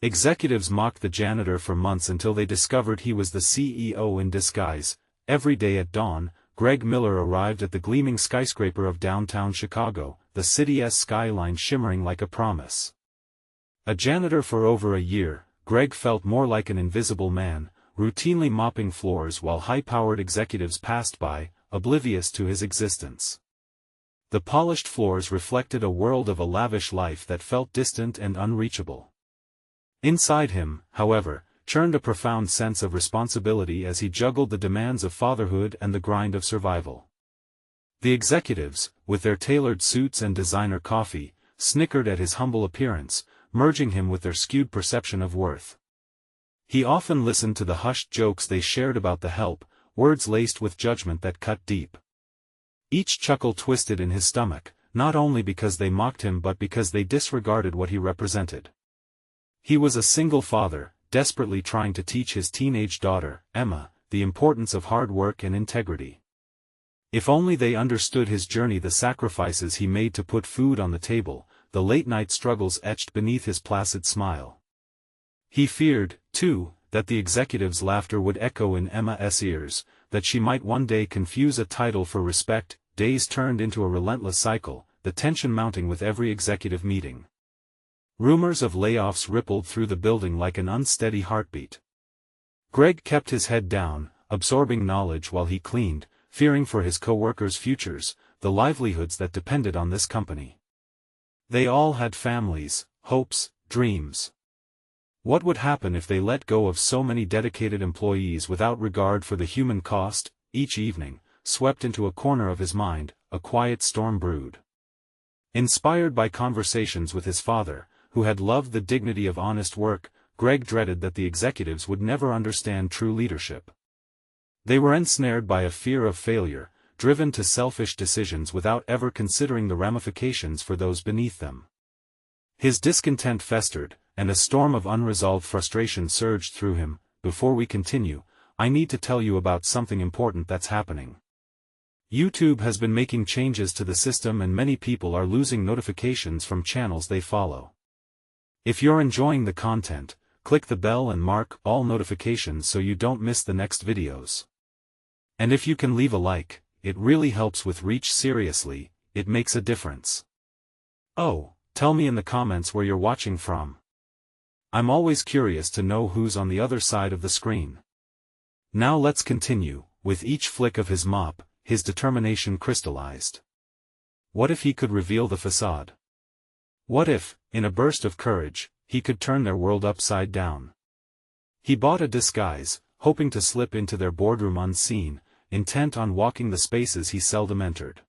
Executives mocked the janitor for months until they discovered he was the CEO in disguise. Every day at dawn, Greg Miller arrived at the gleaming skyscraper of downtown Chicago, the city's skyline shimmering like a promise. A janitor for over a year, Greg felt more like an invisible man, routinely mopping floors while high-powered executives passed by, oblivious to his existence. The polished floors reflected a world of a lavish life that felt distant and unreachable. Inside him, however, churned a profound sense of responsibility as he juggled the demands of fatherhood and the grind of survival. The executives, with their tailored suits and designer coffee, snickered at his humble appearance, merging him with their skewed perception of worth. He often listened to the hushed jokes they shared about the help, words laced with judgment that cut deep. Each chuckle twisted in his stomach, not only because they mocked him but because they disregarded what he represented. He was a single father, desperately trying to teach his teenage daughter, Emma, the importance of hard work and integrity. If only they understood his journey, the sacrifices he made to put food on the table, the late-night struggles etched beneath his placid smile. He feared, too, that the executive's laughter would echo in Emma's ears, that she might one day confuse a title for respect. Days turned into a relentless cycle, the tension mounting with every executive meeting. Rumors of layoffs rippled through the building like an unsteady heartbeat. Greg kept his head down, absorbing knowledge while he cleaned, fearing for his co-workers' futures, the livelihoods that depended on this company. They all had families, hopes, dreams. What would happen if they let go of so many dedicated employees without regard for the human cost? Each evening, swept into a corner of his mind, a quiet storm brewed. Inspired by conversations with his father, who had loved the dignity of honest work, Greg dreaded that the executives would never understand true leadership. They were ensnared by a fear of failure, driven to selfish decisions without ever considering the ramifications for those beneath them. His discontent festered, and a storm of unresolved frustration surged through him. Before we continue, I need to tell you about something important that's happening. YouTube has been making changes to the system and many people are losing notifications from channels they follow. If you're enjoying the content, click the bell and mark all notifications so you don't miss the next videos. And if you can leave a like, it really helps with reach. Seriously, it makes a difference. Oh, tell me in the comments where you're watching from. I'm always curious to know who's on the other side of the screen. Now let's continue. With each flick of his mop, his determination crystallized. What if he could reveal the facade? What if, in a burst of courage, he could turn their world upside down? He bought a disguise, hoping to slip into their boardroom unseen, intent on walking the spaces he seldom entered.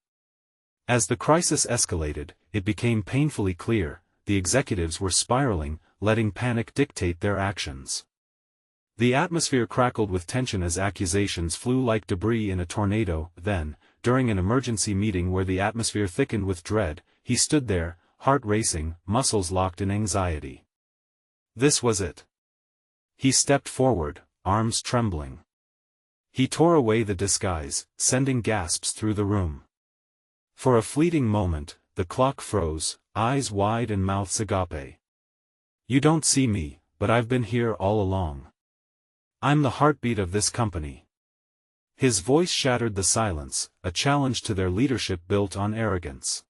As the crisis escalated, it became painfully clear, the executives were spiraling, letting panic dictate their actions. The atmosphere crackled with tension as accusations flew like debris in a tornado. Then, during an emergency meeting where the atmosphere thickened with dread, he stood there, heart racing, muscles locked in anxiety. This was it. He stepped forward, arms trembling. He tore away the disguise, sending gasps through the room. For a fleeting moment, the clock froze, eyes wide and mouths agape. You don't see me, but I've been here all along. I'm the heartbeat of this company. His voice shattered the silence, a challenge to their leadership built on arrogance.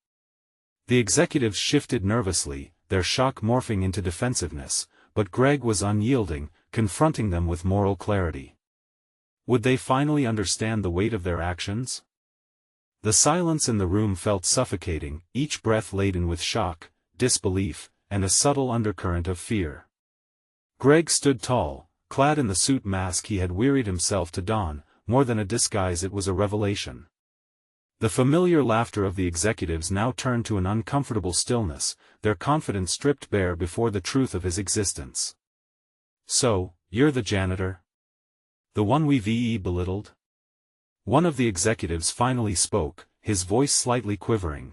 The executives shifted nervously, their shock morphing into defensiveness, but Greg was unyielding, confronting them with moral clarity. Would they finally understand the weight of their actions? The silence in the room felt suffocating, each breath laden with shock, disbelief, and a subtle undercurrent of fear. Greg stood tall, clad in the suit mask he had wearied himself to don. More than a disguise, it was a revelation. The familiar laughter of the executives now turned to an uncomfortable stillness, their confidence stripped bare before the truth of his existence. So, you're the janitor? The one we've belittled? One of the executives finally spoke, his voice slightly quivering.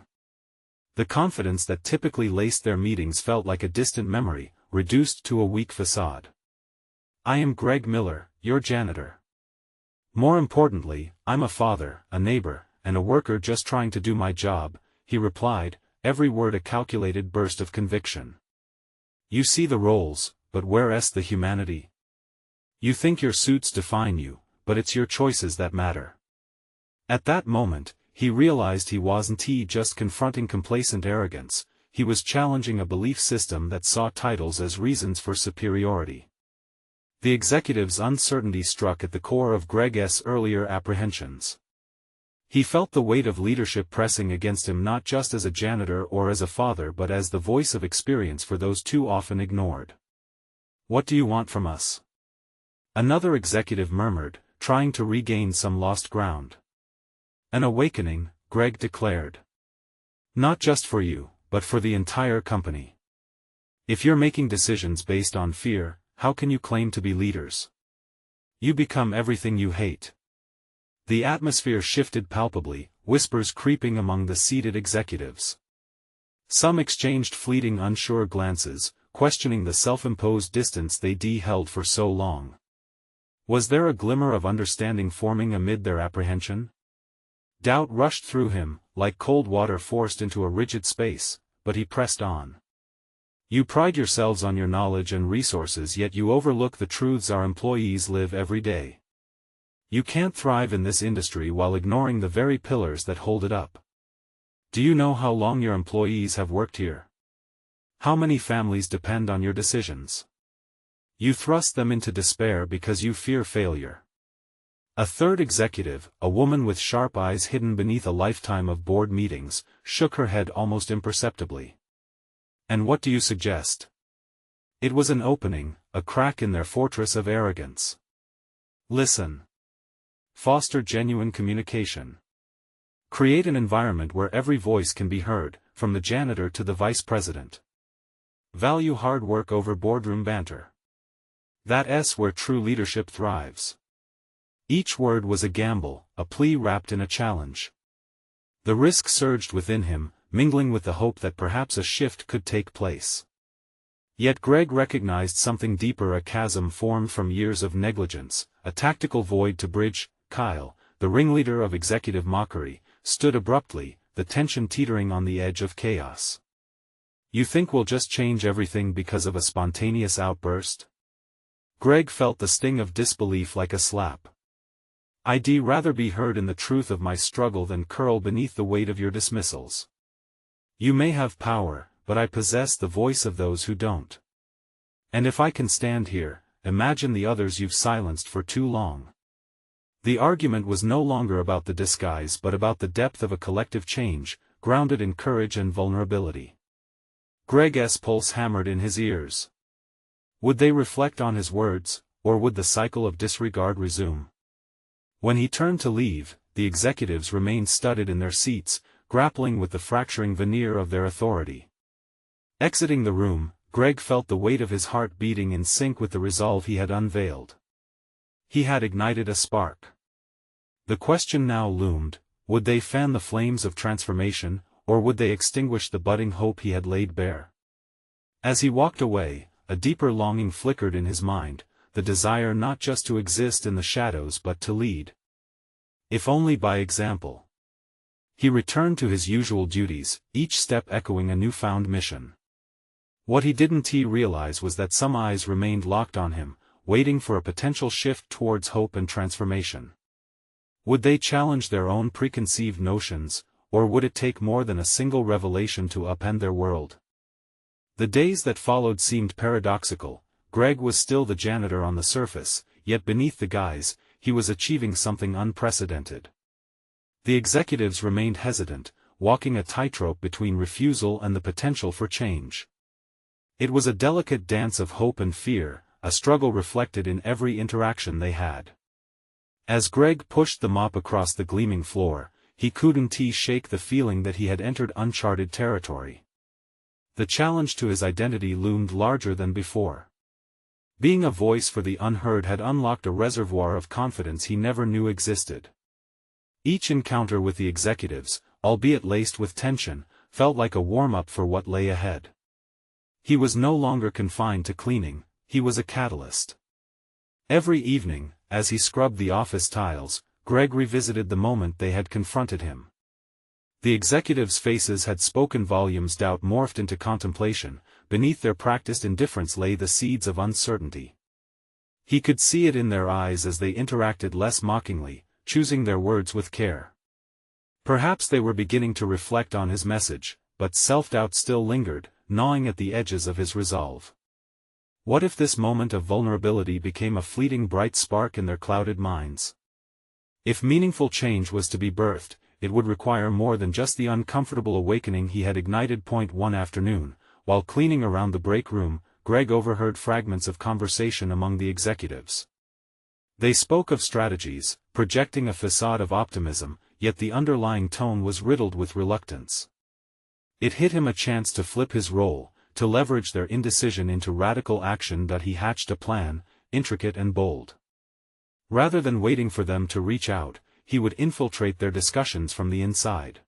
The confidence that typically laced their meetings felt like a distant memory, reduced to a weak facade. I am Greg Miller, your janitor. More importantly, I'm a father, a neighbor, and a worker just trying to do my job, he replied, every word a calculated burst of conviction. You see the roles, but where's the humanity? You think your suits define you, but it's your choices that matter. At that moment, he realized he wasn't just confronting complacent arrogance, he was challenging a belief system that saw titles as reasons for superiority. The executive's uncertainty struck at the core of Greg's earlier apprehensions. He felt the weight of leadership pressing against him not just as a janitor or as a father but as the voice of experience for those too often ignored. "What do you want from us?" another executive murmured, trying to regain some lost ground. "An awakening," Greg declared. "Not just for you, but for the entire company. If you're making decisions based on fear, how can you claim to be leaders? You become everything you hate." The atmosphere shifted palpably, whispers creeping among the seated executives. Some exchanged fleeting unsure glances, questioning the self-imposed distance they'd held for so long. Was there a glimmer of understanding forming amid their apprehension? Doubt rushed through him, like cold water forced into a rigid space, but he pressed on. "You pride yourselves on your knowledge and resources, yet you overlook the truths our employees live every day. You can't thrive in this industry while ignoring the very pillars that hold it up. Do you know how long your employees have worked here? How many families depend on your decisions? You thrust them into despair because you fear failure." A third executive, a woman with sharp eyes hidden beneath a lifetime of board meetings, shook her head almost imperceptibly. "And what do you suggest?" It was an opening, a crack in their fortress of arrogance. "Listen. Foster genuine communication. Create an environment where every voice can be heard, from the janitor to the vice president. Value hard work over boardroom banter. That's where true leadership thrives." Each word was a gamble, a plea wrapped in a challenge. The risk surged within him, mingling with the hope that perhaps a shift could take place. Yet Greg recognized something deeper, a chasm formed from years of negligence, a tactical void to bridge. Kyle, the ringleader of executive mockery, stood abruptly, the tension teetering on the edge of chaos. "You think we'll just change everything because of a spontaneous outburst?" Greg felt the sting of disbelief like a slap. "I'd rather be heard in the truth of my struggle than curl beneath the weight of your dismissals. You may have power, but I possess the voice of those who don't. And if I can stand here, imagine the others you've silenced for too long." The argument was no longer about the disguise but about the depth of a collective change, grounded in courage and vulnerability. Greg's pulse hammered in his ears. Would they reflect on his words, or would the cycle of disregard resume? When he turned to leave, the executives remained studded in their seats, grappling with the fracturing veneer of their authority. Exiting the room, Greg felt the weight of his heart beating in sync with the resolve he had unveiled. He had ignited a spark. The question now loomed, would they fan the flames of transformation, or would they extinguish the budding hope he had laid bare? As he walked away, a deeper longing flickered in his mind, the desire not just to exist in the shadows but to lead. If only by example. He returned to his usual duties, each step echoing a newfound mission. What he didn't realize was that some eyes remained locked on him, waiting for a potential shift towards hope and transformation. Would they challenge their own preconceived notions, or would it take more than a single revelation to upend their world? The days that followed seemed paradoxical. Greg was still the janitor on the surface, yet beneath the guise, he was achieving something unprecedented. The executives remained hesitant, walking a tightrope between refusal and the potential for change. It was a delicate dance of hope and fear, a struggle reflected in every interaction they had. As Greg pushed the mop across the gleaming floor, he couldn't shake the feeling that he had entered uncharted territory. The challenge to his identity loomed larger than before. Being a voice for the unheard had unlocked a reservoir of confidence he never knew existed. Each encounter with the executives, albeit laced with tension, felt like a warm-up for what lay ahead. He was no longer confined to cleaning, he was a catalyst. Every evening, as he scrubbed the office tiles, Greg revisited the moment they had confronted him. The executives' faces had spoken volumes. Doubt morphed into contemplation, beneath their practiced indifference lay the seeds of uncertainty. He could see it in their eyes as they interacted less mockingly, choosing their words with care. Perhaps they were beginning to reflect on his message, but self-doubt still lingered, gnawing at the edges of his resolve. What if this moment of vulnerability became a fleeting bright spark in their clouded minds? If meaningful change was to be birthed, it would require more than just the uncomfortable awakening he had ignited. One afternoon, while cleaning around the break room, Greg overheard fragments of conversation among the executives. They spoke of strategies, projecting a facade of optimism, yet the underlying tone was riddled with reluctance. It hit him a chance to flip his role, to leverage their indecision into radical action. That he hatched a plan, intricate and bold. Rather than waiting for them to reach out, he would infiltrate their discussions from the inside.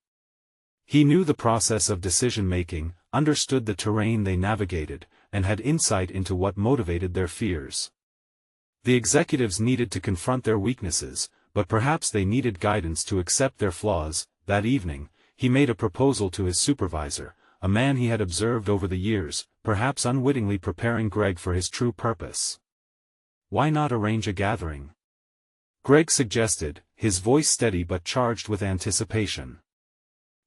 He knew the process of decision-making, understood the terrain they navigated, and had insight into what motivated their fears. The executives needed to confront their weaknesses, but perhaps they needed guidance to accept their flaws. That evening, he made a proposal to his supervisor, a man he had observed over the years, perhaps unwittingly preparing Greg for his true purpose. Why not arrange a gathering? Greg suggested, his voice steady but charged with anticipation.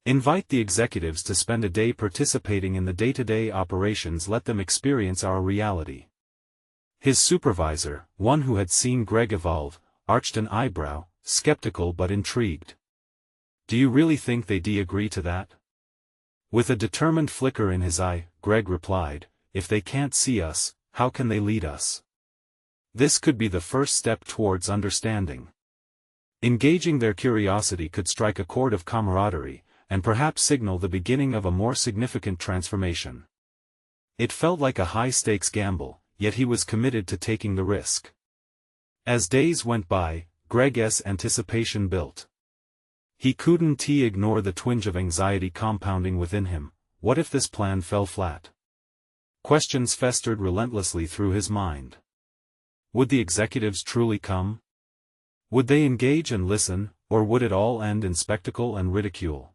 Invite the executives to spend a day participating in the day-to-day operations. Let them experience our reality. His supervisor, one who had seen Greg evolve, arched an eyebrow, skeptical but intrigued. Do you really think they'd agree to that? With a determined flicker in his eye, Greg replied, if they can't see us, how can they lead us? This could be the first step towards understanding. Engaging their curiosity could strike a chord of camaraderie, and perhaps signal the beginning of a more significant transformation. It felt like a high-stakes gamble, yet he was committed to taking the risk. As days went by, Greg's anticipation built. He couldn't ignore the twinge of anxiety compounding within him. What if this plan fell flat? Questions festered relentlessly through his mind. Would the executives truly come? Would they engage and listen, or would it all end in spectacle and ridicule?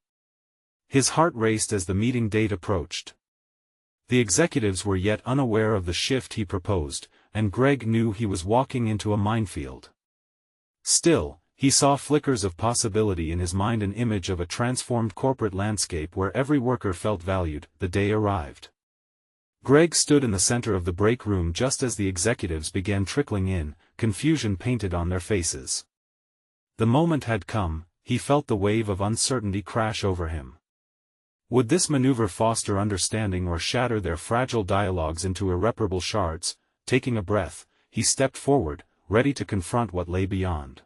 His heart raced as the meeting date approached. The executives were yet unaware of the shift he proposed, and Greg knew he was walking into a minefield. Still, he saw flickers of possibility in his mind, an image of a transformed corporate landscape where every worker felt valued. The day arrived. Greg stood in the center of the break room just as the executives began trickling in, confusion painted on their faces. The moment had come. He felt the wave of uncertainty crash over him. Would this maneuver foster understanding or shatter their fragile dialogues into irreparable shards? Taking a breath, he stepped forward, ready to confront what lay beyond.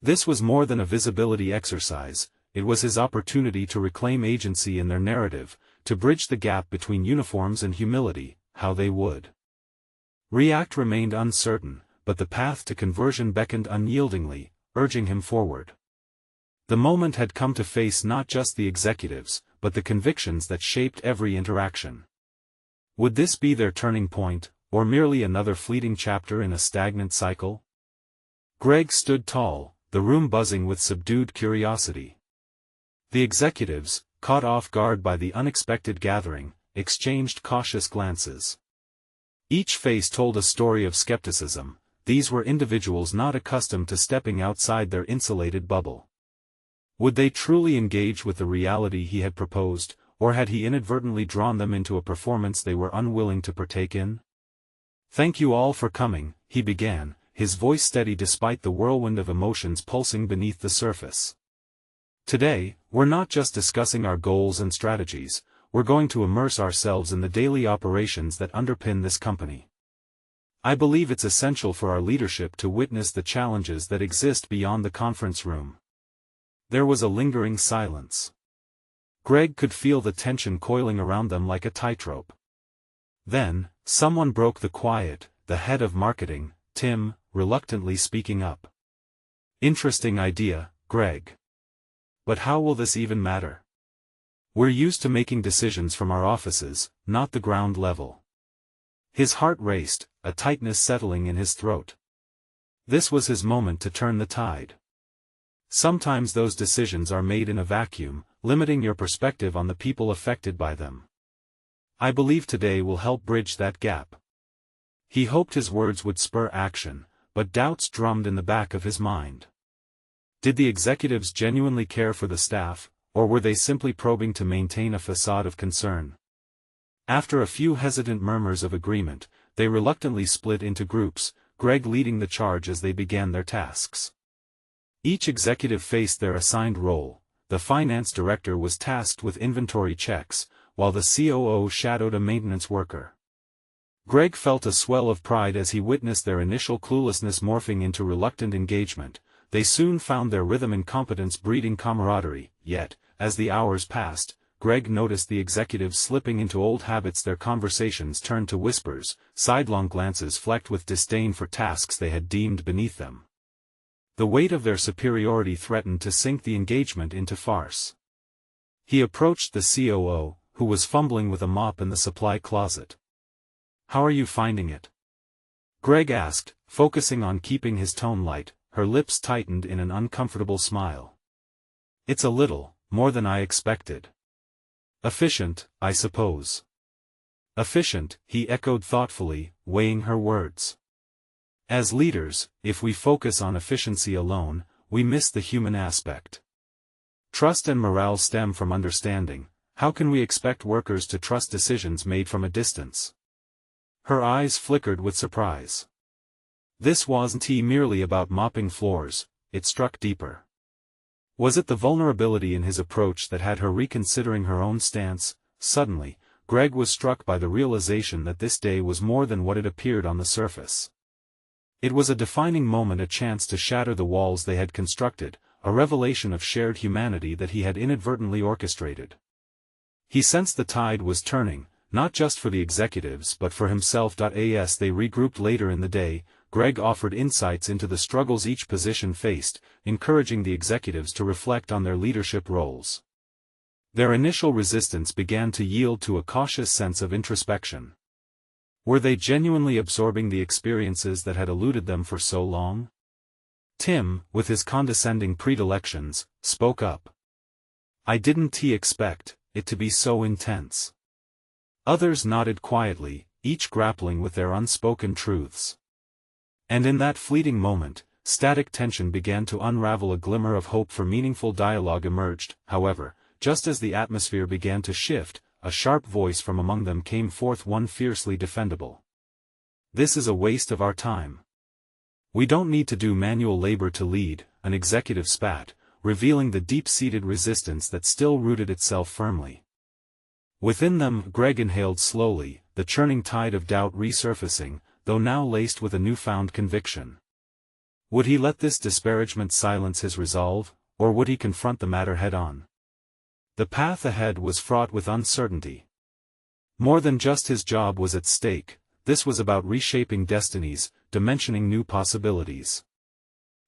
This was more than a visibility exercise. It was his opportunity to reclaim agency in their narrative, to bridge the gap between uniforms and humility. How they would react remained uncertain, but the path to conversion beckoned unyieldingly, urging him forward. The moment had come to face not just the executives, but the convictions that shaped every interaction. Would this be their turning point, or merely another fleeting chapter in a stagnant cycle? Greg stood tall, the room buzzing with subdued curiosity. The executives, caught off guard by the unexpected gathering, exchanged cautious glances. Each face told a story of skepticism. These were individuals not accustomed to stepping outside their insulated bubble. Would they truly engage with the reality he had proposed, or had he inadvertently drawn them into a performance they were unwilling to partake in? Thank you all for coming, he began, his voice steady despite the whirlwind of emotions pulsing beneath the surface. Today, we're not just discussing our goals and strategies, we're going to immerse ourselves in the daily operations that underpin this company. I believe it's essential for our leadership to witness the challenges that exist beyond the conference room. There was a lingering silence. Greg could feel the tension coiling around them like a tightrope. Then, someone broke the quiet, the head of marketing, Tim, reluctantly speaking up. Interesting idea, Greg. But how will this even matter? We're used to making decisions from our offices, not the ground level. His heart raced, a tightness settling in his throat. This was his moment to turn the tide. Sometimes those decisions are made in a vacuum, limiting your perspective on the people affected by them. I believe today will help bridge that gap." He hoped his words would spur action, but doubts drummed in the back of his mind. Did the executives genuinely care for the staff, or were they simply probing to maintain a facade of concern? After a few hesitant murmurs of agreement, they reluctantly split into groups, Greg leading the charge as they began their tasks. Each executive faced their assigned role. The finance director was tasked with inventory checks, while the COO shadowed a maintenance worker. Greg felt a swell of pride as he witnessed their initial cluelessness morphing into reluctant engagement. They soon found their rhythm and competence breeding camaraderie, yet, as the hours passed, Greg noticed the executives slipping into old habits. Their conversations turned to whispers, sidelong glances flecked with disdain for tasks they had deemed beneath them. The weight of their superiority threatened to sink the engagement into farce. He approached the COO, who was fumbling with a mop in the supply closet. "How are you finding it?" Greg asked, focusing on keeping his tone light. Her lips tightened in an uncomfortable smile. "It's a little, more than I expected." "Efficient, I suppose." "Efficient," he echoed thoughtfully, weighing her words. "As leaders, if we focus on efficiency alone, we miss the human aspect. Trust and morale stem from understanding. How can we expect workers to trust decisions made from a distance?" Her eyes flickered with surprise. This wasn't merely about mopping floors, it struck deeper. Was it the vulnerability in his approach that had her reconsidering her own stance? Suddenly, Greg was struck by the realization that this day was more than what it appeared on the surface. It was a defining moment, a chance to shatter the walls they had constructed, a revelation of shared humanity that he had inadvertently orchestrated. He sensed the tide was turning, not just for the executives but for himself. As they regrouped later in the day, Greg offered insights into the struggles each position faced, encouraging the executives to reflect on their leadership roles. Their initial resistance began to yield to a cautious sense of introspection. Were they genuinely absorbing the experiences that had eluded them for so long? Tim, with his condescending predilections, spoke up. "I didn't expect it to be so intense." Others nodded quietly, each grappling with their unspoken truths. And in that fleeting moment, static tension began to unravel. A glimmer of hope for meaningful dialogue emerged. However, just as the atmosphere began to shift, a sharp voice from among them came forth, one fiercely defendable. "This is a waste of our time. We don't need to do manual labor to lead," an executive spat, revealing the deep-seated resistance that still rooted itself firmly within them. Greg inhaled slowly, the churning tide of doubt resurfacing, though now laced with a newfound conviction. Would he let this disparagement silence his resolve, or would he confront the matter head-on? The path ahead was fraught with uncertainty. More than just his job was at stake, this was about reshaping destinies, dimensioning new possibilities.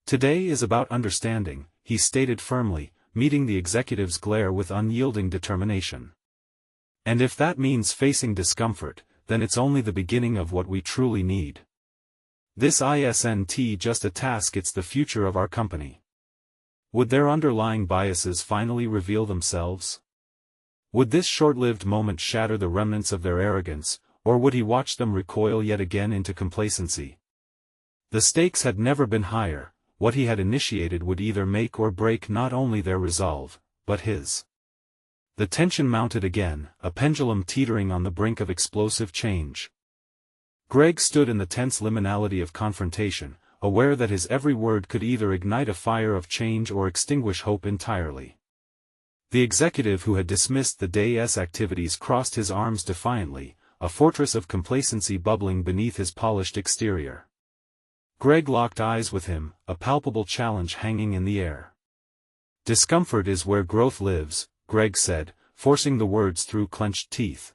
"Today is about understanding," he stated firmly, meeting the executive's glare with unyielding determination. "And if that means facing discomfort, then it's only the beginning of what we truly need. This isn't just a task, it's the future of our company." Would their underlying biases finally reveal themselves? Would this short-lived moment shatter the remnants of their arrogance, or would he watch them recoil yet again into complacency? The stakes had never been higher. What he had initiated would either make or break not only their resolve, but his. The tension mounted again, a pendulum teetering on the brink of explosive change. Greg stood in the tense liminality of confrontation, aware that his every word could either ignite a fire of change or extinguish hope entirely. The executive who had dismissed the day's activities crossed his arms defiantly, a fortress of complacency bubbling beneath his polished exterior. Greg locked eyes with him, a palpable challenge hanging in the air. "Discomfort is where growth lives," Greg said, forcing the words through clenched teeth.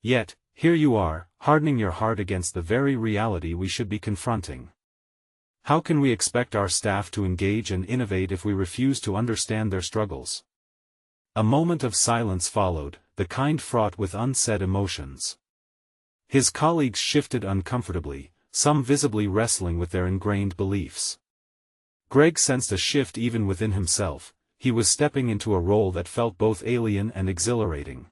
"Yet, here you are, hardening your heart against the very reality we should be confronting. How can we expect our staff to engage and innovate if we refuse to understand their struggles?" A moment of silence followed, the kind fraught with unsaid emotions. His colleagues shifted uncomfortably, some visibly wrestling with their ingrained beliefs. Greg sensed a shift even within himself. He was stepping into a role that felt both alien and exhilarating.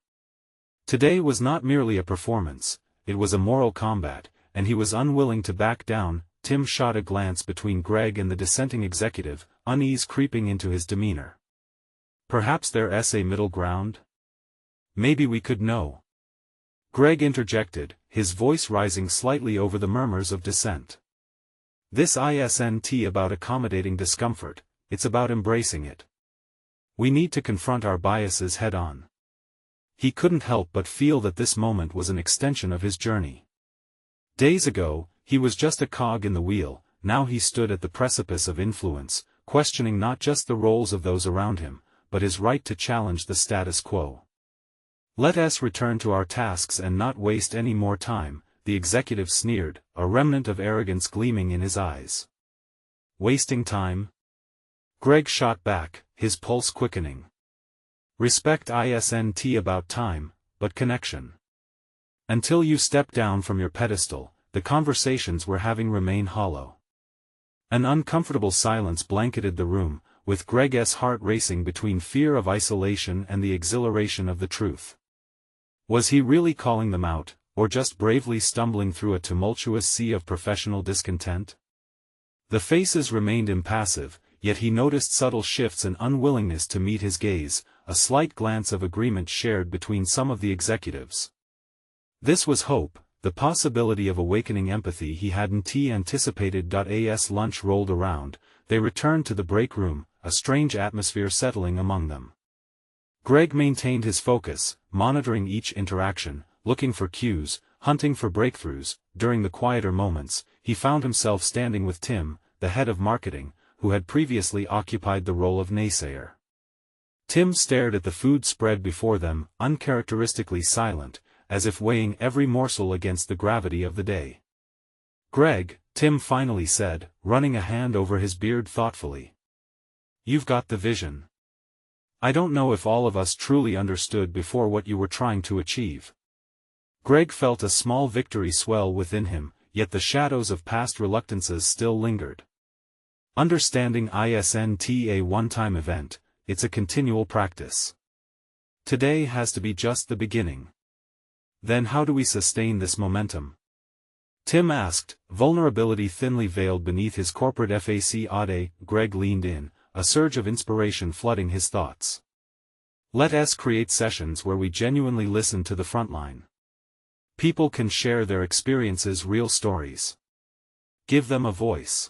Today was not merely a performance, it was a moral combat, and he was unwilling to back down. Tim shot a glance between Greg and the dissenting executive, unease creeping into his demeanor. Perhaps there's a middle ground? Maybe we could know. Greg interjected, his voice rising slightly over the murmurs of dissent. This isn't about accommodating discomfort, it's about embracing it. We need to confront our biases head-on. He couldn't help but feel that this moment was an extension of his journey. Days ago, he was just a cog in the wheel, now he stood at the precipice of influence, questioning not just the roles of those around him, but his right to challenge the status quo. Let us return to our tasks and not waste any more time, the executive sneered, a remnant of arrogance gleaming in his eyes. Wasting time? Greg shot back, his pulse quickening. Respect isn't about time, but connection. Until you step down from your pedestal, the conversations we're having remain hollow. An uncomfortable silence blanketed the room, with Greg's heart racing between fear of isolation and the exhilaration of the truth. Was he really calling them out, or just bravely stumbling through a tumultuous sea of professional discontent? The faces remained impassive, yet he noticed subtle shifts and unwillingness to meet his gaze, a slight glance of agreement shared between some of the executives. This was hope, the possibility of awakening empathy he hadn't anticipated. As lunch rolled around, they returned to the break room, a strange atmosphere settling among them. Greg maintained his focus, monitoring each interaction, looking for cues, hunting for breakthroughs. During the quieter moments, he found himself standing with Tim, the head of marketing, who had previously occupied the role of naysayer. Tim stared at the food spread before them, uncharacteristically silent, as if weighing every morsel against the gravity of the day. Greg, Tim finally said, running a hand over his beard thoughtfully. You've got the vision. I don't know if all of us truly understood before what you were trying to achieve. Greg felt a small victory swell within him, yet the shadows of past reluctances still lingered. Understanding isn't a one-time event, it's a continual practice. Today has to be just the beginning. Then how do we sustain this momentum? Tim asked, vulnerability thinly veiled beneath his corporate facade. Greg leaned in, a surge of inspiration flooding his thoughts. Let us create sessions where we genuinely listen to the frontline. People can share their experiences, real stories. Give them a voice.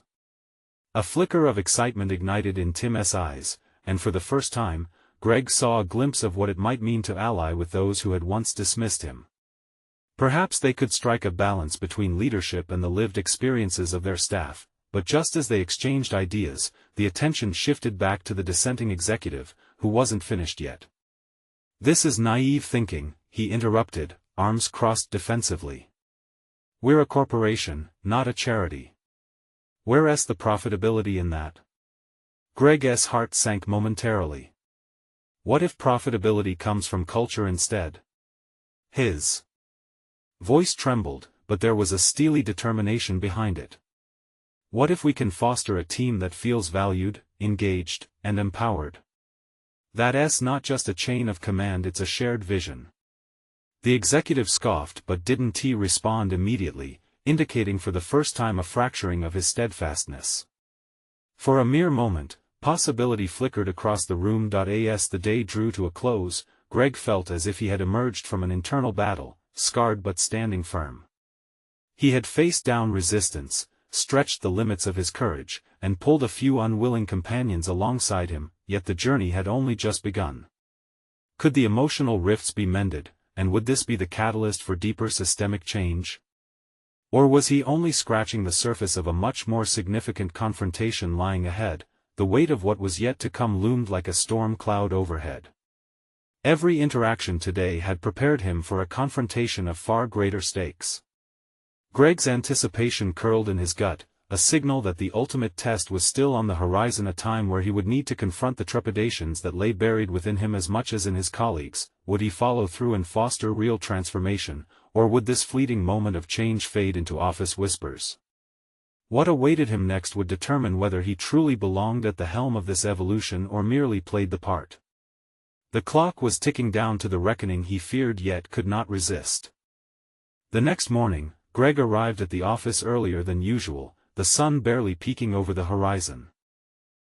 A flicker of excitement ignited in Tim's eyes, and for the first time, Greg saw a glimpse of what it might mean to ally with those who had once dismissed him. Perhaps they could strike a balance between leadership and the lived experiences of their staff, but just as they exchanged ideas, the attention shifted back to the dissenting executive, who wasn't finished yet. This is naive thinking, he interrupted, arms crossed defensively. We're a corporation, not a charity. Where's the profitability in that? Greg's heart sank momentarily. What if profitability comes from culture instead? His voice trembled, but there was a steely determination behind it. What if we can foster a team that feels valued, engaged, and empowered? That's not just a chain of command, it's a shared vision. The executive scoffed but didn't respond immediately, indicating for the first time a fracturing of his steadfastness. For a mere moment, possibility flickered across the room. As the day drew to a close, Greg felt as if he had emerged from an internal battle, scarred but standing firm. He had faced down resistance, stretched the limits of his courage, and pulled a few unwilling companions alongside him, yet the journey had only just begun. Could the emotional rifts be mended, and would this be the catalyst for deeper systemic change? Or was he only scratching the surface of a much more significant confrontation lying ahead? The weight of what was yet to come loomed like a storm cloud overhead. Every interaction today had prepared him for a confrontation of far greater stakes. Greg's anticipation curled in his gut, a signal that the ultimate test was still on the horizon, a time where he would need to confront the trepidations that lay buried within him as much as in his colleagues. Would he follow through and foster real transformation, or would this fleeting moment of change fade into office whispers? What awaited him next would determine whether he truly belonged at the helm of this evolution or merely played the part. The clock was ticking down to the reckoning he feared yet could not resist. The next morning, Greg arrived at the office earlier than usual, the sun barely peeking over the horizon.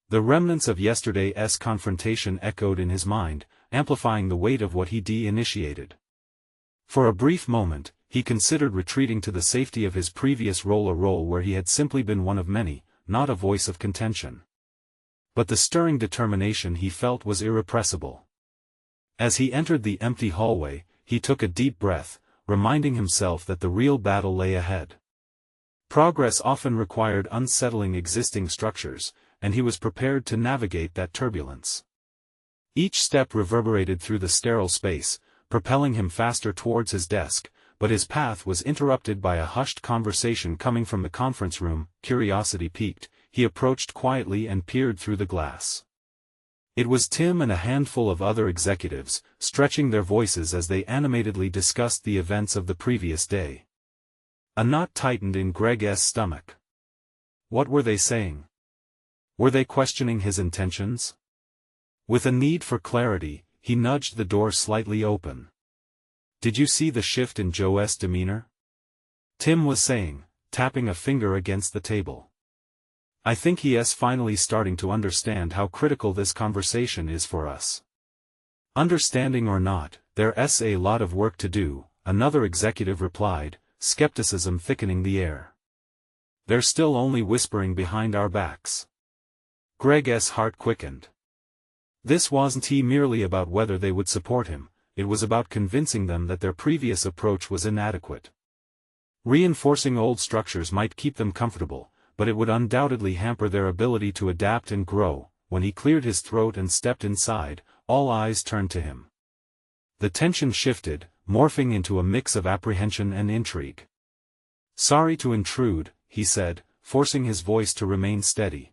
The remnants of yesterday's confrontation echoed in his mind, amplifying the weight of what he initiated. For a brief moment, he considered retreating to the safety of his previous role, a role where he had simply been one of many, not a voice of contention. But the stirring determination he felt was irrepressible. As he entered the empty hallway, he took a deep breath, reminding himself that the real battle lay ahead. Progress often required unsettling existing structures, and he was prepared to navigate that turbulence. Each step reverberated through the sterile space, propelling him faster towards his desk, but his path was interrupted by a hushed conversation coming from the conference room. Curiosity piqued, he approached quietly and peered through the glass. It was Tim and a handful of other executives, stretching their voices as they animatedly discussed the events of the previous day. A knot tightened in Greg's stomach. What were they saying? Were they questioning his intentions? With a need for clarity, he nudged the door slightly open. "Did you see the shift in Joe's demeanor?" Tim was saying, tapping a finger against the table. "I think he's finally starting to understand how critical this conversation is for us." "Understanding or not, there's a lot of work to do," another executive replied, skepticism thickening the air. "They're still only whispering behind our backs." Greg's heart quickened. This wasn't merely about whether they would support him, it was about convincing them that their previous approach was inadequate. Reinforcing old structures might keep them comfortable, but it would undoubtedly hamper their ability to adapt and grow. When he cleared his throat and stepped inside, all eyes turned to him. The tension shifted, morphing into a mix of apprehension and intrigue. "Sorry to intrude," he said, forcing his voice to remain steady.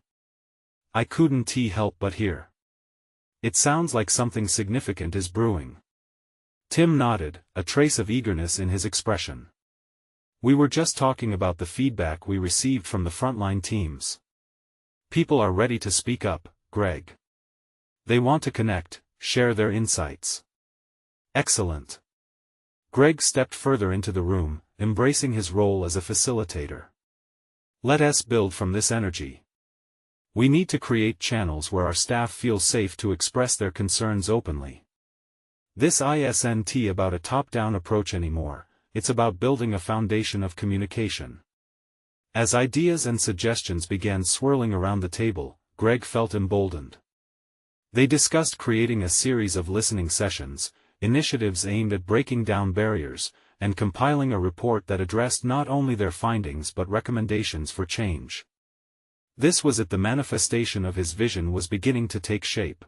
"I couldn't help but hear. It sounds like something significant is brewing." Tim nodded, a trace of eagerness in his expression. "We were just talking about the feedback we received from the frontline teams. People are ready to speak up, Greg. They want to connect, share their insights." "Excellent." Greg stepped further into the room, embracing his role as a facilitator. "Let us build from this energy. We need to create channels where our staff feel safe to express their concerns openly. This isn't about a top-down approach anymore, it's about building a foundation of communication." As ideas and suggestions began swirling around the table, Greg felt emboldened. They discussed creating a series of listening sessions, initiatives aimed at breaking down barriers, and compiling a report that addressed not only their findings but recommendations for change. This was it, the manifestation of his vision was beginning to take shape.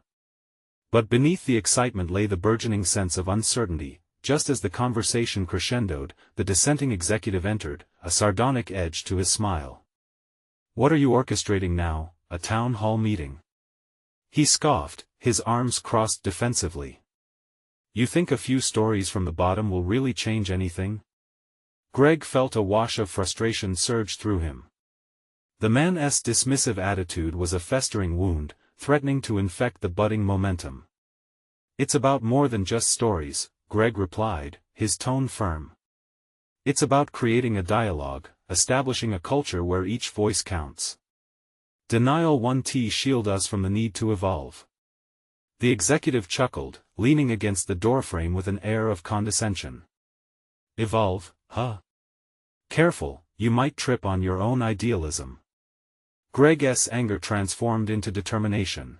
But beneath the excitement lay the burgeoning sense of uncertainty. Just as the conversation crescendoed, the dissenting executive entered, a sardonic edge to his smile. "What are you orchestrating now, a town hall meeting?" He scoffed, his arms crossed defensively. "You think a few stories from the bottom will really change anything?" Greg felt a wash of frustration surge through him. The man's dismissive attitude was a festering wound, threatening to infect the budding momentum. "It's about more than just stories," Greg replied, his tone firm. "It's about creating a dialogue, establishing a culture where each voice counts. Denial won't shield us from the need to evolve." The executive chuckled, leaning against the doorframe with an air of condescension. "Evolve, huh? Careful, you might trip on your own idealism." Greg's anger transformed into determination.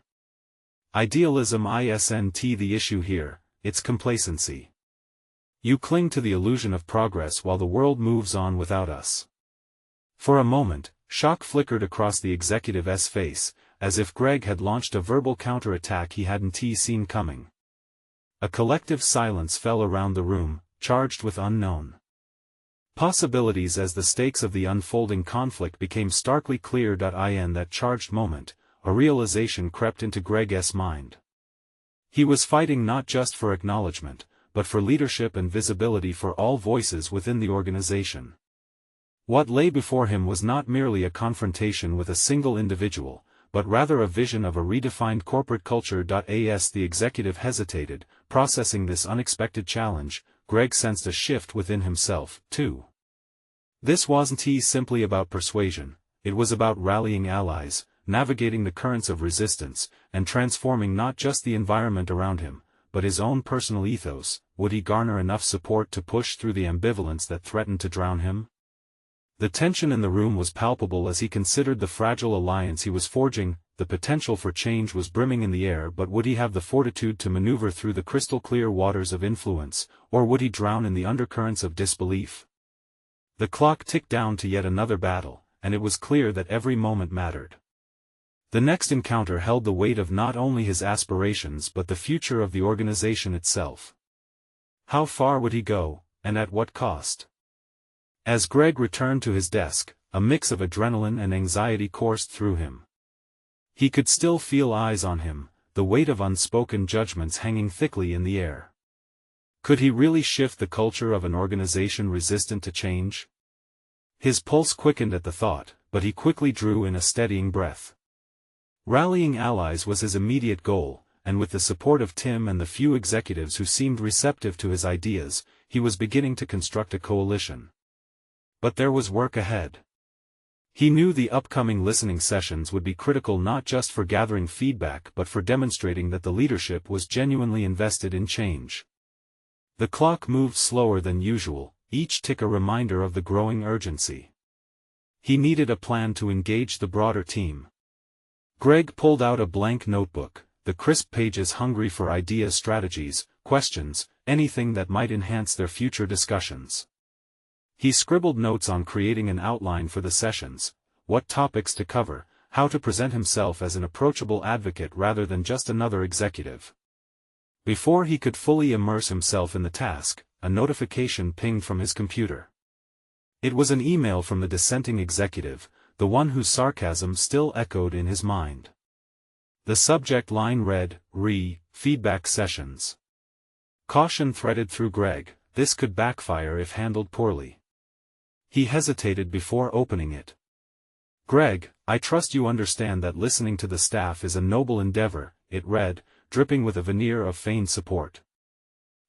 "Idealism isn't the issue here, it's complacency. You cling to the illusion of progress while the world moves on without us." For a moment, shock flickered across the executive's face, as if Greg had launched a verbal counterattack he hadn't seen coming. A collective silence fell around the room, charged with unknown possibilities as the stakes of the unfolding conflict became starkly clear. In that charged moment, a realization crept into Greg's mind. He was fighting not just for acknowledgement, but for leadership and visibility for all voices within the organization. What lay before him was not merely a confrontation with a single individual, but rather a vision of a redefined corporate culture. As the executive hesitated, processing this unexpected challenge, Greg sensed a shift within himself, too. This wasn't simply about persuasion, it was about rallying allies, navigating the currents of resistance, and transforming not just the environment around him, but his own personal ethos. Would he garner enough support to push through the ambivalence that threatened to drown him? The tension in the room was palpable as he considered the fragile alliance he was forging. The potential for change was brimming in the air, but would he have the fortitude to maneuver through the crystal-clear waters of influence, or would he drown in the undercurrents of disbelief? The clock ticked down to yet another battle, and it was clear that every moment mattered. The next encounter held the weight of not only his aspirations but the future of the organization itself. How far would he go, and at what cost? As Greg returned to his desk, a mix of adrenaline and anxiety coursed through him. He could still feel eyes on him, the weight of unspoken judgments hanging thickly in the air. Could he really shift the culture of an organization resistant to change? His pulse quickened at the thought, but he quickly drew in a steadying breath. Rallying allies was his immediate goal, and with the support of Tim and the few executives who seemed receptive to his ideas, he was beginning to construct a coalition. But there was work ahead. He knew the upcoming listening sessions would be critical not just for gathering feedback but for demonstrating that the leadership was genuinely invested in change. The clock moved slower than usual, each tick a reminder of the growing urgency. He needed a plan to engage the broader team. Greg pulled out a blank notebook, the crisp pages hungry for ideas, strategies, questions, anything that might enhance their future discussions. He scribbled notes on creating an outline for the sessions, what topics to cover, how to present himself as an approachable advocate rather than just another executive. Before he could fully immerse himself in the task, a notification pinged from his computer. It was an email from the dissenting executive, the one whose sarcasm still echoed in his mind. The subject line read, Feedback Sessions. Caution threaded through Greg, this could backfire if handled poorly. He hesitated before opening it. Greg, I trust you understand that listening to the staff is a noble endeavor, it read, dripping with a veneer of feigned support.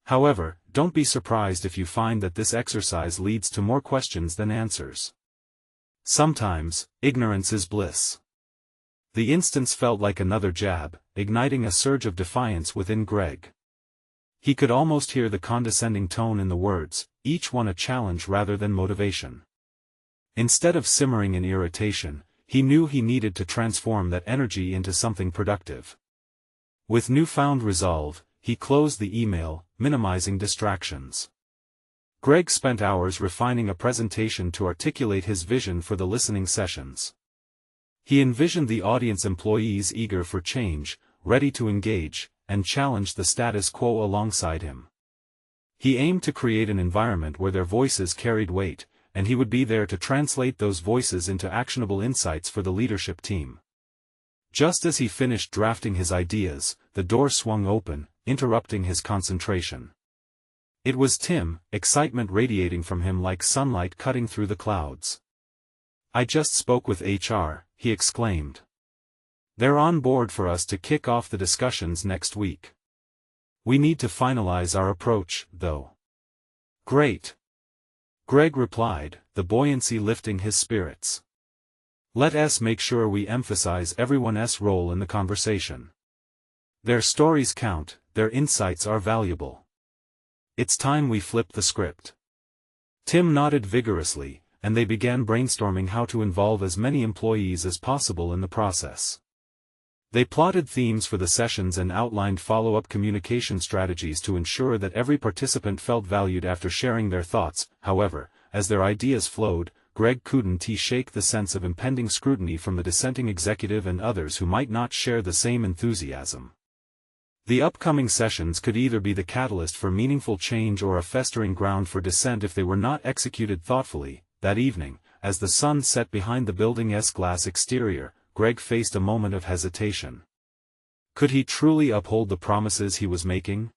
However, don't be surprised if you find that this exercise leads to more questions than answers. Sometimes, ignorance is bliss. The instance felt like another jab, igniting a surge of defiance within Greg. He could almost hear the condescending tone in the words, each one a challenge rather than motivation. Instead of simmering in irritation, he knew he needed to transform that energy into something productive. With newfound resolve, he closed the email, minimizing distractions. Greg spent hours refining a presentation to articulate his vision for the listening sessions. He envisioned the audience employees eager for change, ready to engage, and challenge the status quo alongside him. He aimed to create an environment where their voices carried weight, and he would be there to translate those voices into actionable insights for the leadership team. Just as he finished drafting his ideas, the door swung open, interrupting his concentration. It was Tim, excitement radiating from him like sunlight cutting through the clouds. I just spoke with HR, he exclaimed. They're on board for us to kick off the discussions next week. We need to finalize our approach, though. Great. Greg replied, the buoyancy lifting his spirits. Let us make sure we emphasize everyone's role in the conversation. Their stories count, their insights are valuable. It's time we flip the script. Tim nodded vigorously, and they began brainstorming how to involve as many employees as possible in the process. They plotted themes for the sessions and outlined follow-up communication strategies to ensure that every participant felt valued after sharing their thoughts. However, as their ideas flowed, Greg couldn't shake the sense of impending scrutiny from the dissenting executive and others who might not share the same enthusiasm. The upcoming sessions could either be the catalyst for meaningful change or a festering ground for dissent if they were not executed thoughtfully. That evening, as the sun set behind the building's glass exterior, Greg faced a moment of hesitation. Could he truly uphold the promises he was making?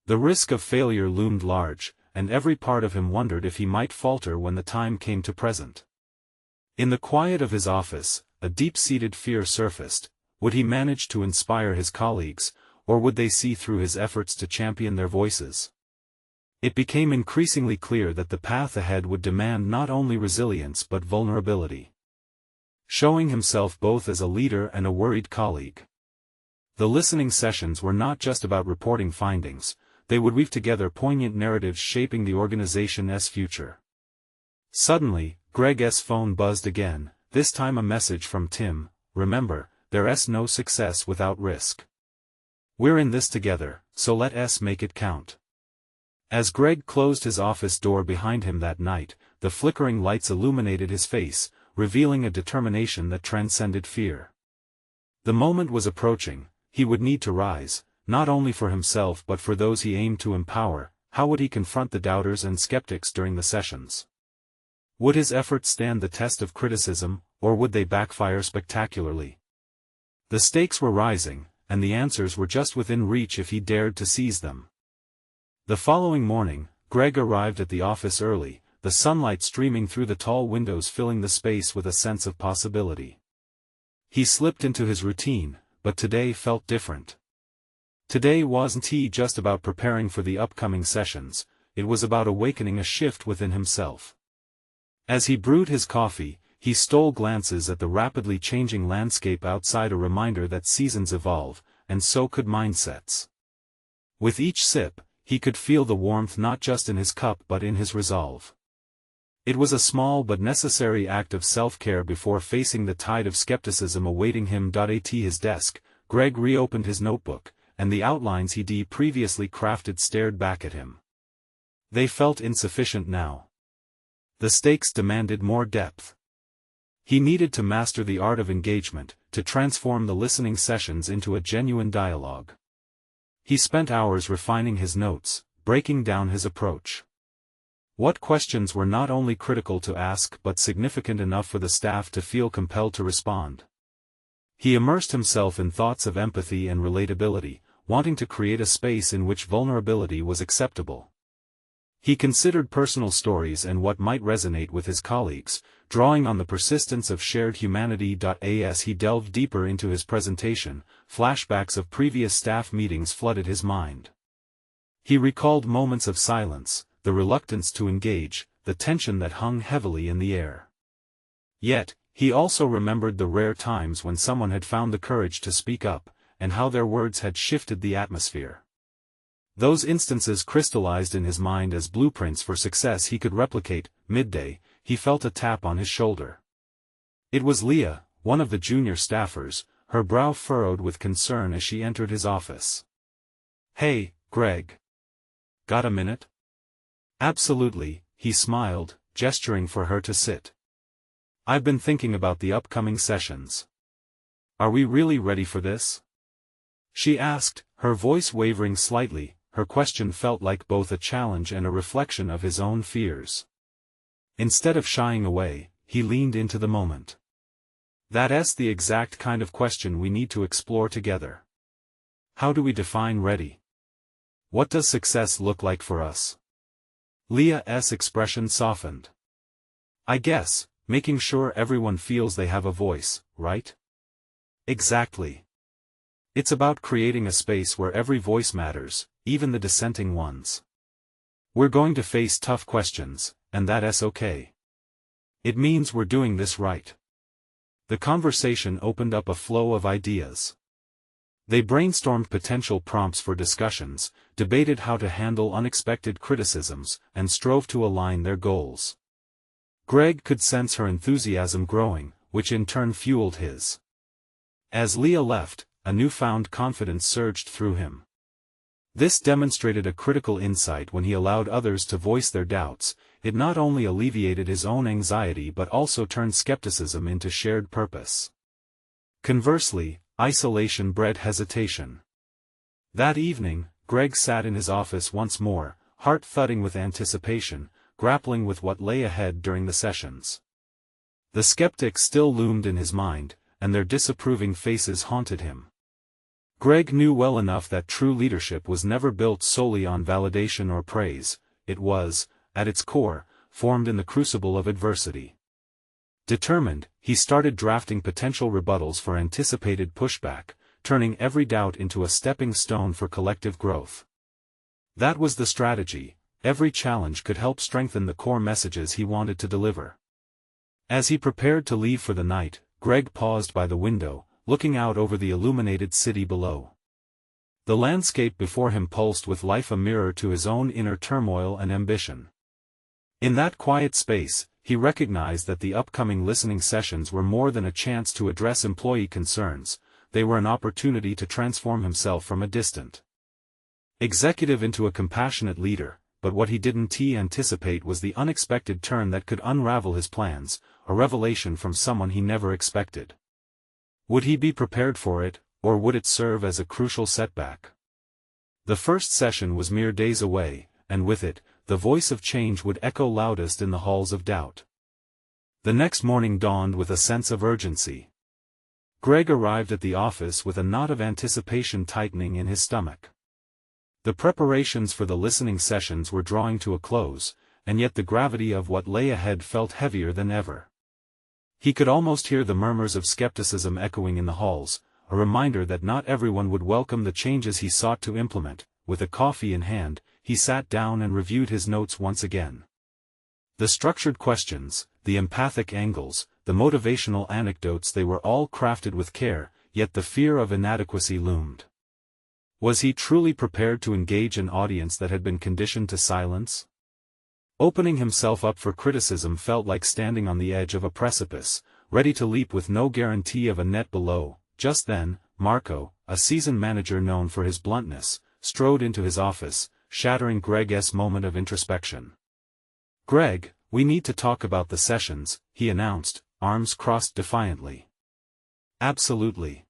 The risk of failure loomed large, and every part of him wondered if he might falter when the time came to present. In the quiet of his office, a deep-seated fear surfaced. Would he manage to inspire his colleagues, or would they see through his efforts to champion their voices? It became increasingly clear that the path ahead would demand not only resilience but vulnerability. Showing himself both as a leader and a worried colleague. The listening sessions were not just about reporting findings, they would weave together poignant narratives shaping the organization's future. Suddenly, Greg's phone buzzed again, this time a message from Tim. Remember, there's no success without risk. We're in this together, so let's make it count. As Greg closed his office door behind him that night, the flickering lights illuminated his face, revealing a determination that transcended fear. The moment was approaching. He would need to rise, not only for himself but for those he aimed to empower. How would he confront the doubters and skeptics during the sessions? Would his efforts stand the test of criticism, or would they backfire spectacularly? The stakes were rising, and the answers were just within reach if he dared to seize them. The following morning, Greg arrived at the office early, the sunlight streaming through the tall windows filling the space with a sense of possibility. He slipped into his routine, but today felt different. Today wasn't just about preparing for the upcoming sessions, it was about awakening a shift within himself. As he brewed his coffee, he stole glances at the rapidly changing landscape outside, a reminder that seasons evolve, and so could mindsets. With each sip, he could feel the warmth not just in his cup but in his resolve. It was a small but necessary act of self-care before facing the tide of skepticism awaiting him. At his desk, Greg reopened his notebook, and the outlines he'd previously crafted stared back at him. They felt insufficient now. The stakes demanded more depth. He needed to master the art of engagement, to transform the listening sessions into a genuine dialogue. He spent hours refining his notes, breaking down his approach. What questions were not only critical to ask but significant enough for the staff to feel compelled to respond? He immersed himself in thoughts of empathy and relatability, wanting to create a space in which vulnerability was acceptable. He considered personal stories and what might resonate with his colleagues, drawing on the persistence of shared humanity. As he delved deeper into his presentation, flashbacks of previous staff meetings flooded his mind. He recalled moments of silence, the reluctance to engage, the tension that hung heavily in the air. Yet, he also remembered the rare times when someone had found the courage to speak up, and how their words had shifted the atmosphere. Those instances crystallized in his mind as blueprints for success he could replicate. Midday, he felt a tap on his shoulder. It was Leah, one of the junior staffers, her brow furrowed with concern as she entered his office. "Hey, Greg. Got a minute?" "Absolutely," he smiled, gesturing for her to sit. "I've been thinking about the upcoming sessions. Are we really ready for this?" she asked, her voice wavering slightly. Her question felt like both a challenge and a reflection of his own fears. Instead of shying away, he leaned into the moment. "That's the exact kind of question we need to explore together. How do we define ready? What does success look like for us?" Leah's expression softened. "I guess, making sure everyone feels they have a voice, right?" "Exactly. It's about creating a space where every voice matters, even the dissenting ones. We're going to face tough questions, and that's okay. It means we're doing this right." The conversation opened up a flow of ideas. They brainstormed potential prompts for discussions, debated how to handle unexpected criticisms, and strove to align their goals. Greg could sense her enthusiasm growing, which in turn fueled his. As Leah left, a newfound confidence surged through him. This demonstrated a critical insight. When he allowed others to voice their doubts, it not only alleviated his own anxiety but also turned skepticism into shared purpose. Conversely, isolation bred hesitation. That evening, Greg sat in his office once more, heart thudding with anticipation, grappling with what lay ahead during the sessions. The skeptics still loomed in his mind, and their disapproving faces haunted him. Greg knew well enough that true leadership was never built solely on validation or praise. It was, at its core, formed in the crucible of adversity. Determined, he started drafting potential rebuttals for anticipated pushback, turning every doubt into a stepping stone for collective growth. That was the strategy. Every challenge could help strengthen the core messages he wanted to deliver. As he prepared to leave for the night, Greg paused by the window, looking out over the illuminated city below. The landscape before him pulsed with life, a mirror to his own inner turmoil and ambition. In that quiet space, he recognized that the upcoming listening sessions were more than a chance to address employee concerns, they were an opportunity to transform himself from a distant executive into a compassionate leader. But what he didn't anticipate was the unexpected turn that could unravel his plans, a revelation from someone he never expected. Would he be prepared for it, or would it serve as a crucial setback? The first session was mere days away, and with it, the voice of change would echo loudest in the halls of doubt. The next morning dawned with a sense of urgency. Greg arrived at the office with a knot of anticipation tightening in his stomach. The preparations for the listening sessions were drawing to a close, and yet the gravity of what lay ahead felt heavier than ever. He could almost hear the murmurs of skepticism echoing in the halls, a reminder that not everyone would welcome the changes he sought to implement. With a coffee in hand, he sat down and reviewed his notes once again. The structured questions, the empathic angles, the motivational anecdotes, they were all crafted with care, yet the fear of inadequacy loomed. Was he truly prepared to engage an audience that had been conditioned to silence? Opening himself up for criticism felt like standing on the edge of a precipice, ready to leap with no guarantee of a net below. Just then, Marco, a seasoned manager known for his bluntness, strode into his office, shattering Greg's moment of introspection. "Greg, we need to talk about the sessions," he announced, arms crossed defiantly. "Absolutely.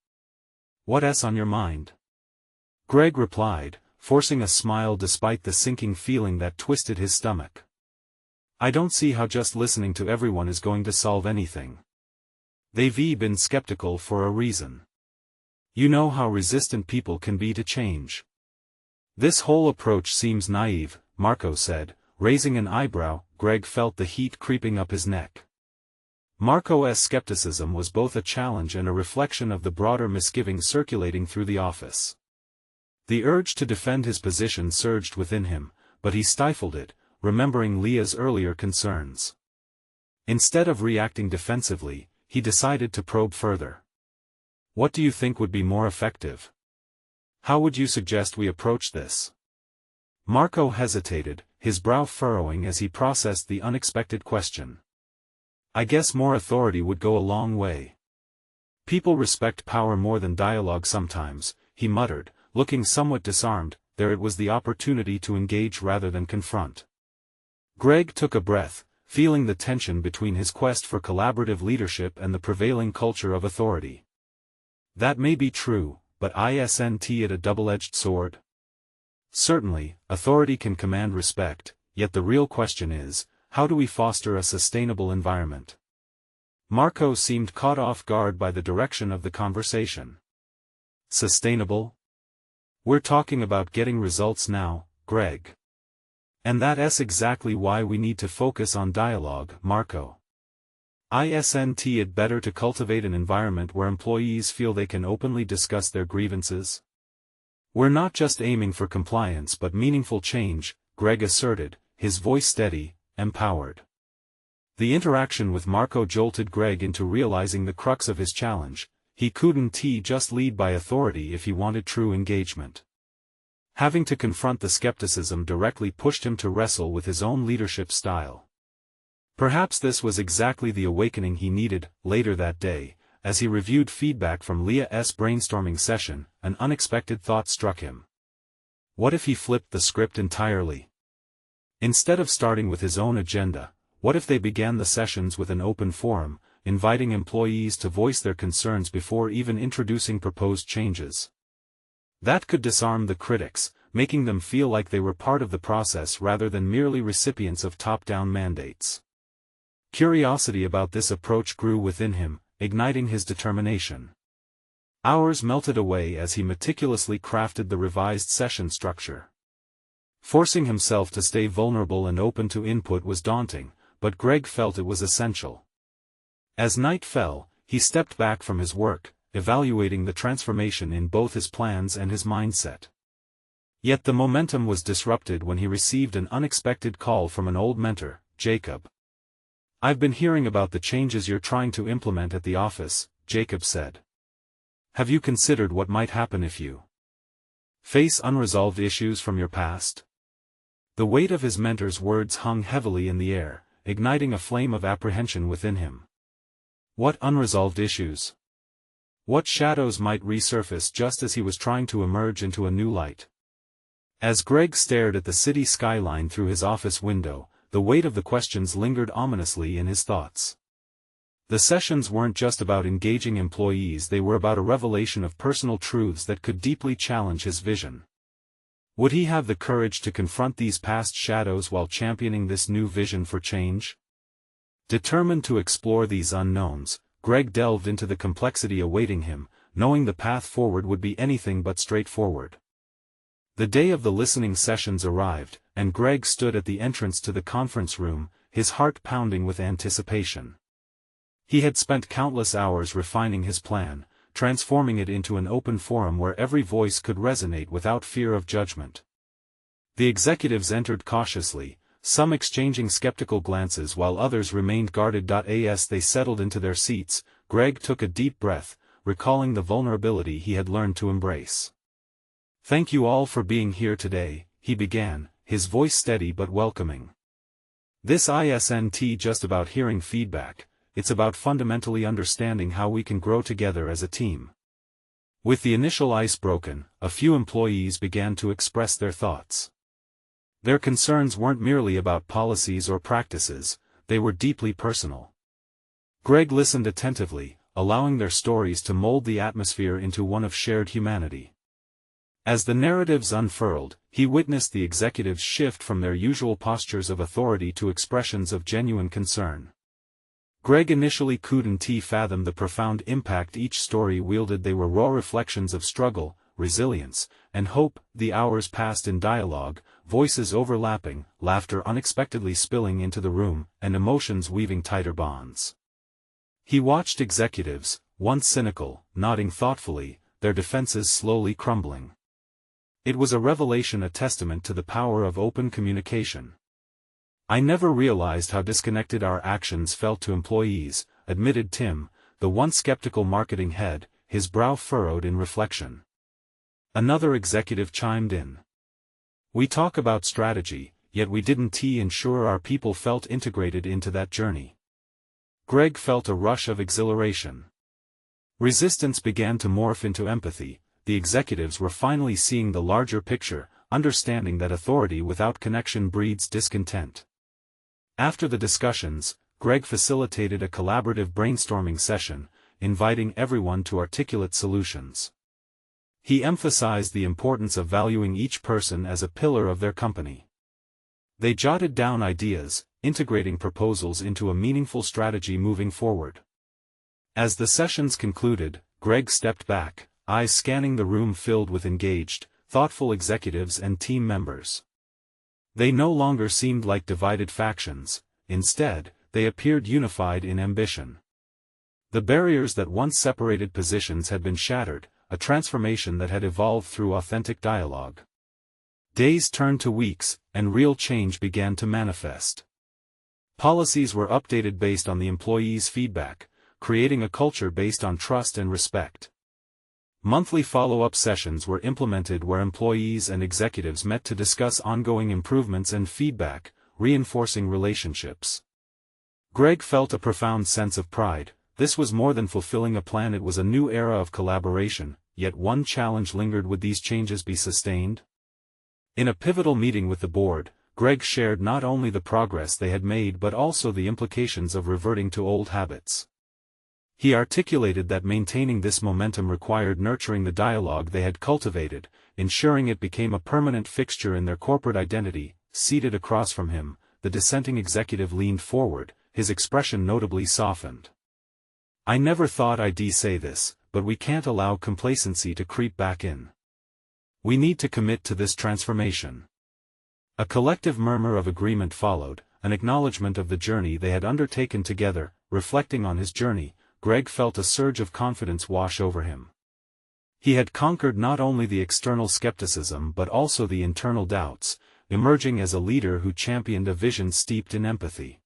What's on your mind?" Greg replied, forcing a smile despite the sinking feeling that twisted his stomach. "I don't see how just listening to everyone is going to solve anything. They've been skeptical for a reason. You know how resistant people can be to change." "This whole approach seems naive," Marco said, raising an eyebrow. Greg felt the heat creeping up his neck. Marco's skepticism was both a challenge and a reflection of the broader misgivings circulating through the office. The urge to defend his position surged within him, but he stifled it, remembering Leah's earlier concerns. Instead of reacting defensively, he decided to probe further. "What do you think would be more effective? How would you suggest we approach this?" Marco hesitated, his brow furrowing as he processed the unexpected question. "I guess more authority would go a long way. People respect power more than dialogue sometimes," he muttered, looking somewhat disarmed. There it was, the opportunity to engage rather than confront. Greg took a breath, feeling the tension between his quest for collaborative leadership and the prevailing culture of authority. That may be true, but isn't it a double-edged sword? Certainly, authority can command respect, yet the real question is, how do we foster a sustainable environment? Marco seemed caught off guard by the direction of the conversation. Sustainable? We're talking about getting results now, Greg. And that's exactly why we need to focus on dialogue, Marco. Isn't it better to cultivate an environment where employees feel they can openly discuss their grievances? We're not just aiming for compliance but meaningful change, Greg asserted, his voice steady, empowered. The interaction with Marco jolted Greg into realizing the crux of his challenge. He couldn't just lead by authority if he wanted true engagement. Having to confront the skepticism directly pushed him to wrestle with his own leadership style. Perhaps this was exactly the awakening he needed. Later that day, as he reviewed feedback from Leah's brainstorming session, an unexpected thought struck him. What if he flipped the script entirely? Instead of starting with his own agenda, what if they began the sessions with an open forum, inviting employees to voice their concerns before even introducing proposed changes? That could disarm the critics, making them feel like they were part of the process rather than merely recipients of top-down mandates. Curiosity about this approach grew within him, igniting his determination. Hours melted away as he meticulously crafted the revised session structure. Forcing himself to stay vulnerable and open to input was daunting, but Greg felt it was essential. As night fell, he stepped back from his work, evaluating the transformation in both his plans and his mindset. Yet the momentum was disrupted when he received an unexpected call from an old mentor, Jacob. "I've been hearing about the changes you're trying to implement at the office," Jacob said. "Have you considered what might happen if you face unresolved issues from your past?" The weight of his mentor's words hung heavily in the air, igniting a flame of apprehension within him. What unresolved issues? What shadows might resurface just as he was trying to emerge into a new light? As Greg stared at the city skyline through his office window, the weight of the questions lingered ominously in his thoughts. The sessions weren't just about engaging employees, they were about a revelation of personal truths that could deeply challenge his vision. Would he have the courage to confront these past shadows while championing this new vision for change? Determined to explore these unknowns, Greg delved into the complexity awaiting him, knowing the path forward would be anything but straightforward. The day of the listening sessions arrived, and Greg stood at the entrance to the conference room, his heart pounding with anticipation. He had spent countless hours refining his plan, transforming it into an open forum where every voice could resonate without fear of judgment. The executives entered cautiously, some exchanging skeptical glances while others remained guarded. As they settled into their seats, Greg took a deep breath, recalling the vulnerability he had learned to embrace. "Thank you all for being here today," he began, his voice steady but welcoming. "This isn't just about hearing feedback, it's about fundamentally understanding how we can grow together as a team." With the initial ice broken, a few employees began to express their thoughts. Their concerns weren't merely about policies or practices, they were deeply personal. Greg listened attentively, allowing their stories to mold the atmosphere into one of shared humanity. As the narratives unfurled, he witnessed the executives shift from their usual postures of authority to expressions of genuine concern. Greg initially couldn't fathom the profound impact each story wielded. They were raw reflections of struggle, resilience, and hope. The hours passed in dialogue, voices overlapping, laughter unexpectedly spilling into the room, and emotions weaving tighter bonds. He watched executives, once cynical, nodding thoughtfully, their defenses slowly crumbling. It was a revelation, a testament to the power of open communication. "I never realized how disconnected our actions felt to employees," admitted Tim, the once skeptical marketing head, his brow furrowed in reflection. Another executive chimed in. "We talk about strategy, yet we didn't ensure our people felt integrated into that journey." Greg felt a rush of exhilaration. Resistance began to morph into empathy. The executives were finally seeing the larger picture, understanding that authority without connection breeds discontent. After the discussions, Greg facilitated a collaborative brainstorming session, inviting everyone to articulate solutions. He emphasized the importance of valuing each person as a pillar of their company. They jotted down ideas, integrating proposals into a meaningful strategy moving forward. As the sessions concluded, Greg stepped back, eyes scanning the room filled with engaged, thoughtful executives and team members. They no longer seemed like divided factions, instead, they appeared unified in ambition. The barriers that once separated positions had been shattered, a transformation that had evolved through authentic dialogue. Days turned to weeks, and real change began to manifest. Policies were updated based on the employees' feedback, creating a culture based on trust and respect. Monthly follow-up sessions were implemented where employees and executives met to discuss ongoing improvements and feedback, reinforcing relationships. Greg felt a profound sense of pride. This was more than fulfilling a plan, it was a new era of collaboration. Yet one challenge lingered: would these changes be sustained? In a pivotal meeting with the board, Greg shared not only the progress they had made but also the implications of reverting to old habits. He articulated that maintaining this momentum required nurturing the dialogue they had cultivated, ensuring it became a permanent fixture in their corporate identity. Seated across from him, the dissenting executive leaned forward, his expression notably softened. "I never thought I'd say this, but we can't allow complacency to creep back in. We need to commit to this transformation." A collective murmur of agreement followed, an acknowledgement of the journey they had undertaken together. reflecting on his journey, Greg felt a surge of confidence wash over him. He had conquered not only the external skepticism but also the internal doubts, emerging as a leader who championed a vision steeped in empathy.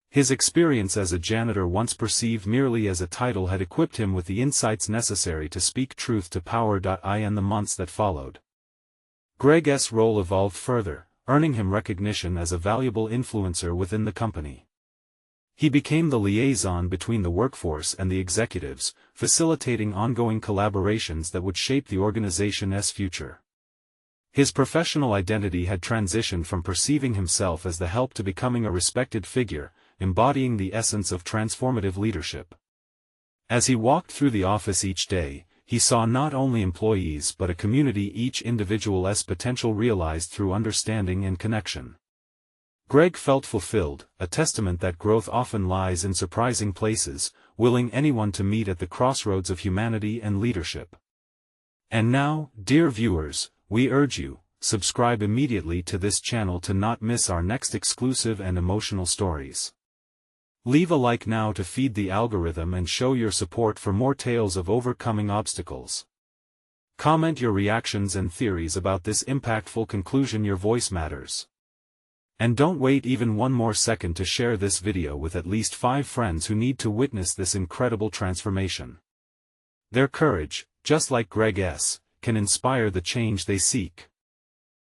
His experience as a janitor, once perceived merely as a title, had equipped him with the insights necessary to speak truth to power. In the months that followed, Greg's role evolved further, earning him recognition as a valuable influencer within the company. He became the liaison between the workforce and the executives, facilitating ongoing collaborations that would shape the organization's future. His professional identity had transitioned from perceiving himself as the help to becoming a respected figure, embodying the essence of transformative leadership. As he walked through the office each day, he saw not only employees but a community, each individual's potential realized through understanding and connection. Greg felt fulfilled, a testament that growth often lies in surprising places, willing anyone to meet at the crossroads of humanity and leadership. And now, dear viewers, we urge you, subscribe immediately to this channel to not miss our next exclusive and emotional stories. Leave a like now to feed the algorithm and show your support for more tales of overcoming obstacles. Comment your reactions and theories about this impactful conclusion. Your voice matters. And don't wait even one more second to share this video with at least 5 friends who need to witness this incredible transformation. Their courage, just like Greg's, can inspire the change they seek.